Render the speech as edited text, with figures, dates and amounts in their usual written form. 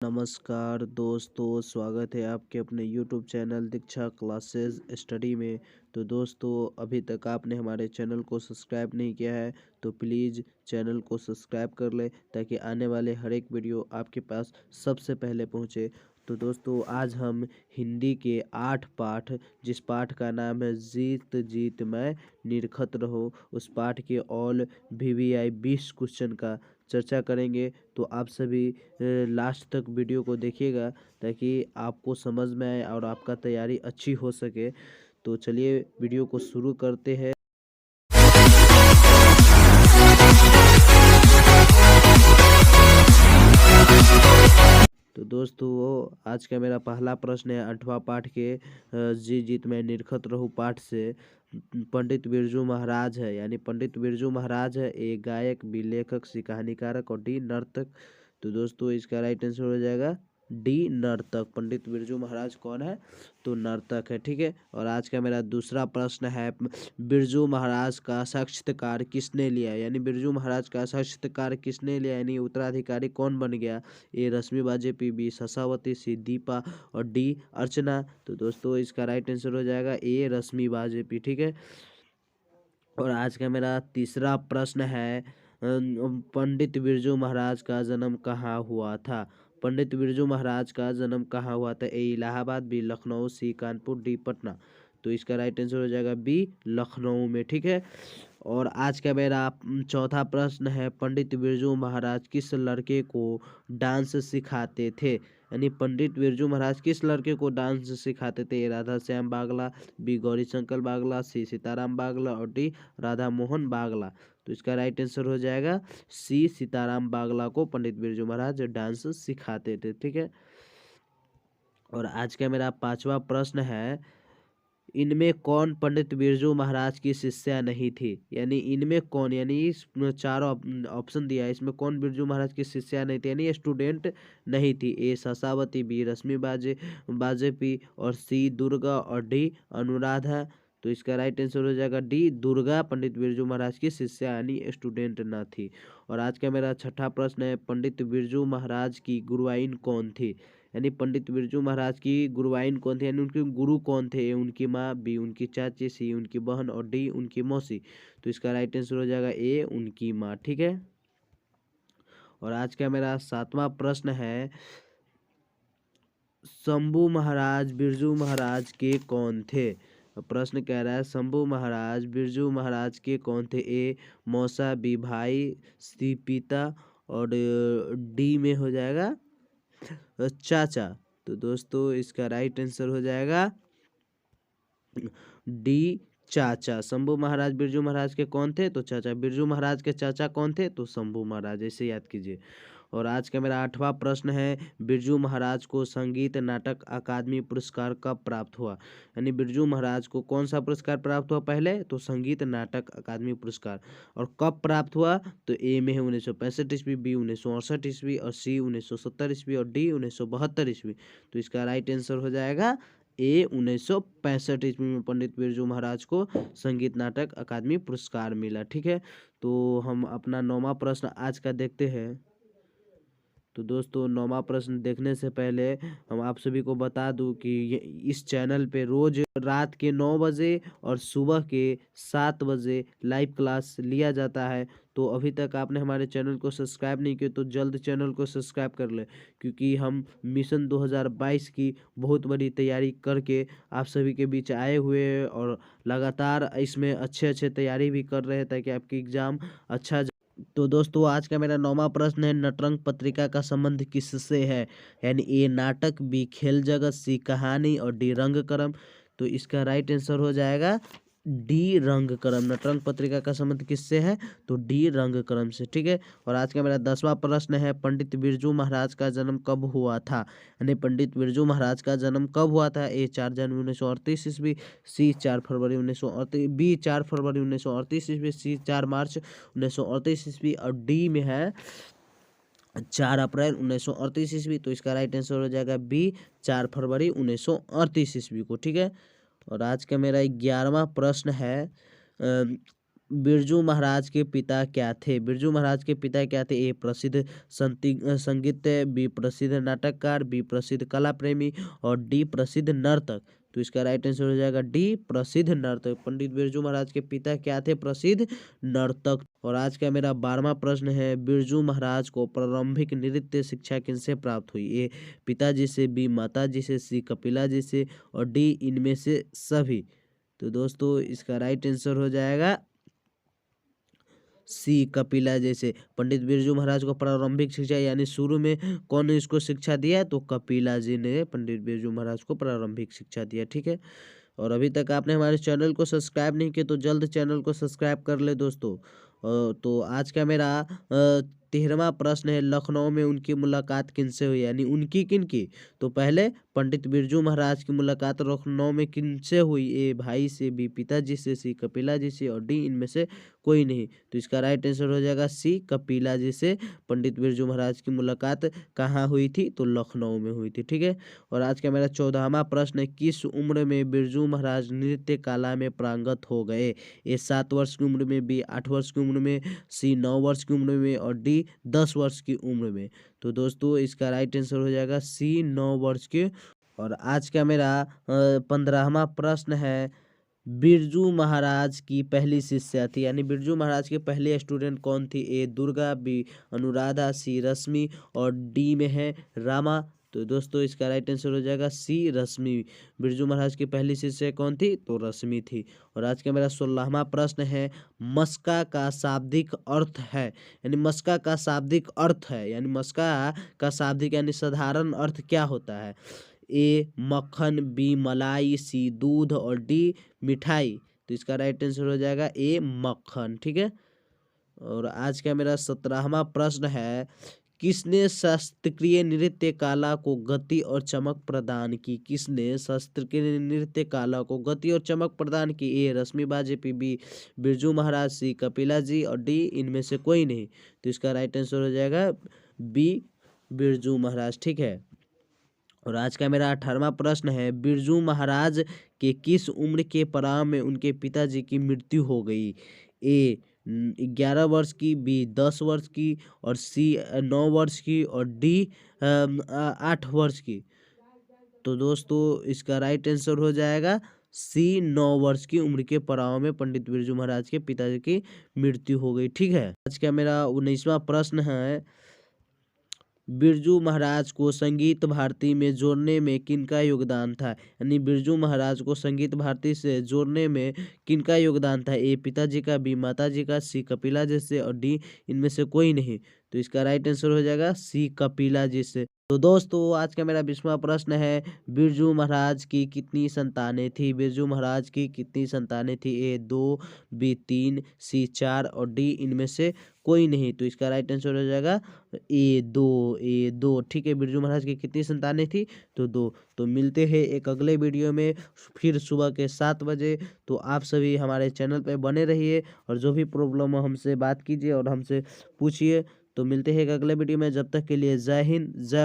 नमस्कार दोस्तों, स्वागत है आपके अपने यूट्यूब चैनल दीक्षा क्लासेस स्टडी में। तो दोस्तों, अभी तक आपने हमारे चैनल को सब्सक्राइब नहीं किया है तो प्लीज़ चैनल को सब्सक्राइब कर ले ताकि आने वाले हर एक वीडियो आपके पास सबसे पहले पहुंचे। तो दोस्तों, आज हम हिंदी के 8 पाठ, जिस पाठ का नाम है जीत जीत मैं निरखत रहो, उस पाठ के ऑल VVI 20 क्वेश्चन का चर्चा करेंगे। तो आप सभी लास्ट तक वीडियो को देखिएगा ताकि आपको समझ में आए और आपका तैयारी अच्छी हो सके। तो चलिए वीडियो को शुरू करते हैं। तो दोस्तों, आज का मेरा पहला प्रश्न है 8वां पाठ के जी जीत मैं निरखत रहूं पाठ से। पंडित बिरजू महाराज है, यानी पंडित बिरजू महाराज है एक गायक, बी लेखक, सी कहानीकारक और डी नर्तक। तो दोस्तों, इसका राइट आंसर हो जाएगा डी नर्तक। पंडित बिरजू महाराज कौन है? तो नर्तक है। ठीक है। और आज का मेरा दूसरा प्रश्न है बिरजू महाराज का साक्षात्कार किसने लिया, यानी बिरजू महाराज का साक्षात्कार किसने लिया, यानी उत्तराधिकारी कौन बन गया? ए रश्मि बाजेपी, बी शशावती, सी दीपा और डी अर्चना। तो दोस्तों, इसका राइट आंसर हो जाएगा ए रश्मि बाजेपी। ठीक है। और आज का मेरा तीसरा प्रश्न है पंडित बिरजू महाराज का जन्म कहाँ हुआ था? पंडित बिरजू महाराज का जन्म कहाँ हुआ था? ए इलाहाबाद, बी लखनऊ, सी कानपुर, डी पटना। तो इसका राइट आंसर हो जाएगा बी लखनऊ में। ठीक है। और आज का मेरा चौथा प्रश्न है पंडित बिरजू महाराज किस लड़के को डांस सिखाते थे? यानी पंडित बिरजू महाराज किस लड़के को डांस सिखाते थे? ए राधा श्याम बागला, बी गौरी शंकर बागला, सी सीताराम बागला और डी राधा मोहन बागला। तो इसका राइट आंसर हो जाएगा सी सीताराम बागला को पंडित बिरजू महाराज डांस सिखाते थे। ठीक है। और आज का मेरा पांचवा प्रश्न है इनमें कौन पंडित बिरजू महाराज की शिष्या नहीं थी? यानी इनमें कौन, यानी इस चारों ऑप्शन दिया है, इसमें कौन बिरजू महाराज की शिष्या नहीं थी, यानी स्टूडेंट नहीं थी? ए शशावती, बी रश्मि बाजेपी और सी दुर्गा और डी अनुराधा। तो इसका राइट आंसर हो जाएगा डी दुर्गा पंडित बिरजू महाराज की शिष्या यानी स्टूडेंट न थी। और आज का मेरा छठा प्रश्न है पंडित बिरजू महाराज की गुरुआइन कौन थी? यानी पंडित बिरजू महाराज की गुरुआइन कौन थे, यानी उनके गुरु कौन थे? ए उनकी माँ, बी उनकी चाची, सी उनकी बहन और डी उनकी मौसी। तो इसका राइट आंसर हो जाएगा ए उनकी माँ। ठीक है। और आज का मेरा सातवां प्रश्न है शंभू महाराज बिरजू महाराज के कौन थे? प्रश्न कह रहा है शंभू महाराज बिरजू महाराज के कौन थे? ए मौसा, बी भाई, सी पिता और डी में हो जाएगा चाचा। तो दोस्तों, इसका राइट आंसर हो जाएगा डी चाचा। शंभू महाराज बिरजू महाराज के कौन थे? तो चाचा। बिरजू महाराज के चाचा कौन थे? तो शंभू महाराज। ऐसे याद कीजिए। और आज का मेरा आठवां प्रश्न है बिरजू महाराज को संगीत नाटक अकादमी पुरस्कार कब प्राप्त हुआ? यानी बिरजू महाराज को कौन सा पुरस्कार प्राप्त हुआ? पहले तो संगीत नाटक अकादमी पुरस्कार। और कब प्राप्त हुआ? तो ए में है 1965 ईस्वी, बी 1968 ईस्वी और सी 1970 ईस्वी और डी 1972 ईस्वी। तो इसका राइट आंसर हो जाएगा ए 1965 ईस्वी में पंडित बिरजू महाराज को संगीत नाटक अकादमी पुरस्कार मिला। ठीक है। तो हम अपना 9वां प्रश्न आज का देखते हैं। तो दोस्तों, 9वां प्रश्न देखने से पहले हम आप सभी को बता दूं कि इस चैनल पे रोज रात के 9 बजे और सुबह के 7 बजे लाइव क्लास लिया जाता है। तो अभी तक आपने हमारे चैनल को सब्सक्राइब नहीं किया तो जल्द चैनल को सब्सक्राइब कर ले, क्योंकि हम मिशन 2022 की बहुत बड़ी तैयारी करके आप सभी के बीच आए हुए हैं और लगातार इसमें अच्छे तैयारी भी कर रहे हैं ताकि आपकी एग्ज़ाम अच्छा। तो दोस्तों, आज का मेरा 9वां प्रश्न है नटरंग पत्रिका का संबंध किससे है? यानी ए नाटक, बी खेल जगत, सी कहानी और डी रंगकर्म। तो इसका राइट आंसर हो जाएगा डी रंगकर्म। नटरंग पत्रिका का संबंध किससे है? तो डी रंगकर्म से। ठीक है। और आज का मेरा 10वां प्रश्न है पंडित बिरजू महाराज का जन्म कब हुआ था? यानी पंडित बिरजू महाराज का जन्म कब हुआ था? ए 4 जनवरी 1938 ईस्वी, सी 4 फरवरी 1938, बी 4 फरवरी 1938 ईस्वी, सी 4 मार्च 1938 ईस्वी और डी में है 4 अप्रैल 1938 ईस्वी। तो इसका राइट आंसर हो जाएगा बी 4 फरवरी 1938 ईस्वी को। ठीक है। और आज का मेरा 11वां प्रश्न है बिरजू महाराज के पिता क्या थे? बिरजू महाराज के पिता क्या थे? ए प्रसिद्ध संगीत, बी प्रसिद्ध नाटककार, बी प्रसिद्ध कला प्रेमी और डी प्रसिद्ध नर्तक। तो इसका राइट आंसर हो जाएगा डी प्रसिद्ध नर्तक। पंडित बिरजू महाराज के पिता क्या थे? प्रसिद्ध नर्तक। और आज का मेरा 12वां प्रश्न है, बिरजू महाराज को प्रारंभिक नृत्य शिक्षा किनसे प्राप्त हुई? ए पिताजी से, बी माताजी से, सी कपिला जी से और डी इनमें से सभी। तो दोस्तों इसका राइट आंसर हो जाएगा सी कपिला जैसे। पंडित बिरजू महाराज को प्रारंभिक शिक्षा यानी शुरू में कौन ने इसको शिक्षा दिया? तो कपिला जी ने पंडित बिरजू महाराज को प्रारंभिक शिक्षा दिया। ठीक है। और अभी तक आपने हमारे चैनल को सब्सक्राइब नहीं किया तो जल्द चैनल को सब्सक्राइब कर ले दोस्तों। तो आज का मेरा 13वां प्रश्न है, लखनऊ में उनकी मुलाकात किनसे हुई? यानी उनकी किनकी? तो पहले पंडित बिरजू महाराज की मुलाकात लखनऊ में किनसे हुई? ए भाई से, बी पिताजी से, सी कपिला जी से और डी इनमें से कोई नहीं। तो इसका राइट आंसर हो जाएगा सी कपिला जी से पंडित बिरजू महाराज की मुलाकात कहाँ हुई थी? तो लखनऊ में हुई थी। ठीक है। और आज का मेरा 14वां प्रश्न है, किस उम्र में बिरजू महाराज नृत्य कला में पारंगत हो गए? ए 7 वर्ष की उम्र में, बी 8 वर्ष की उम्र में, सी 9 वर्ष की उम्र में और डी 10 वर्ष की उम्र में। तो दोस्तों इसका राइट आंसर हो जाएगा सी 9 वर्ष के। और आज का मेरा 15वां प्रश्न है, बिरजू महाराज की पहली शिष्या थी यानी बिरजू महाराज के पहले स्टूडेंट कौन थी? ए दुर्गा, बी अनुराधा, सी रश्मि और डी में है रामा। तो दोस्तों इसका राइट आंसर हो जाएगा सी रश्मि। बिरजू महाराज की पहली शिष्या कौन थी? तो रश्मि थी। और आज का मेरा 16वां प्रश्न है, मस्का का शाब्दिक अर्थ है यानी मस्का का शाब्दिक अर्थ है यानी मस्का का शाब्दिक यानी साधारण अर्थ क्या होता है? ए मक्खन, बी मलाई, सी दूध और डी मिठाई। तो इसका राइट आंसर हो जाएगा ए मक्खन। ठीक है। और आज का मेरा 17वां प्रश्न है, किसने शास्त्रीय नृत्य कला को गति और चमक प्रदान की? किसने शास्त्रीय नृत्य कला को गति और चमक प्रदान की? ए रश्मि बाजेपी, बी बिरजू महाराज, सी कपिला जी और डी इनमें से कोई नहीं। तो इसका राइट आंसर हो जाएगा बी बिरजू महाराज। ठीक है। और आज का मेरा 18वां प्रश्न है, बिरजू महाराज के किस उम्र के पड़ाव में उनके पिताजी की मृत्यु हो गई? ए 11 वर्ष की, बी 10 वर्ष की और सी 9 वर्ष की और डी 8 वर्ष की। तो दोस्तों इसका राइट आंसर हो जाएगा सी 9 वर्ष की उम्र के पड़ाव में पंडित बिरजू महाराज के पिताजी की मृत्यु हो गई। ठीक है। आज का मेरा 19वां प्रश्न है, बिरजू महाराज को संगीत भारती में जोड़ने में किनका योगदान था? यानी बिरजू महाराज को संगीत भारती से जोड़ने में किनका योगदान था? ए पिताजी का, बी माताजी का, सी कपिला जी से और डी इनमें से कोई नहीं। तो इसका राइट आंसर हो जाएगा सी कपिला जी से। तो दोस्तों आज का मेरा 20वां प्रश्न है, बिरजू महाराज की कितनी संतानें थी? बिरजू महाराज की कितनी संतानें थी? ए 2, बी 3, सी 4 और डी इनमें से कोई नहीं। तो इसका राइट आंसर हो जाएगा ए 2। ठीक है। बिरजू महाराज की कितनी संतानें थी? तो 2। तो मिलते हैं एक अगले वीडियो में फिर सुबह के 7 बजे। तो आप सभी हमारे चैनल पे बने रहिए और जो भी प्रॉब्लम हो हमसे बात कीजिए और हमसे पूछिए। तो मिलते हैं एक अगले वीडियो में, जब तक के लिए जय हिंद जय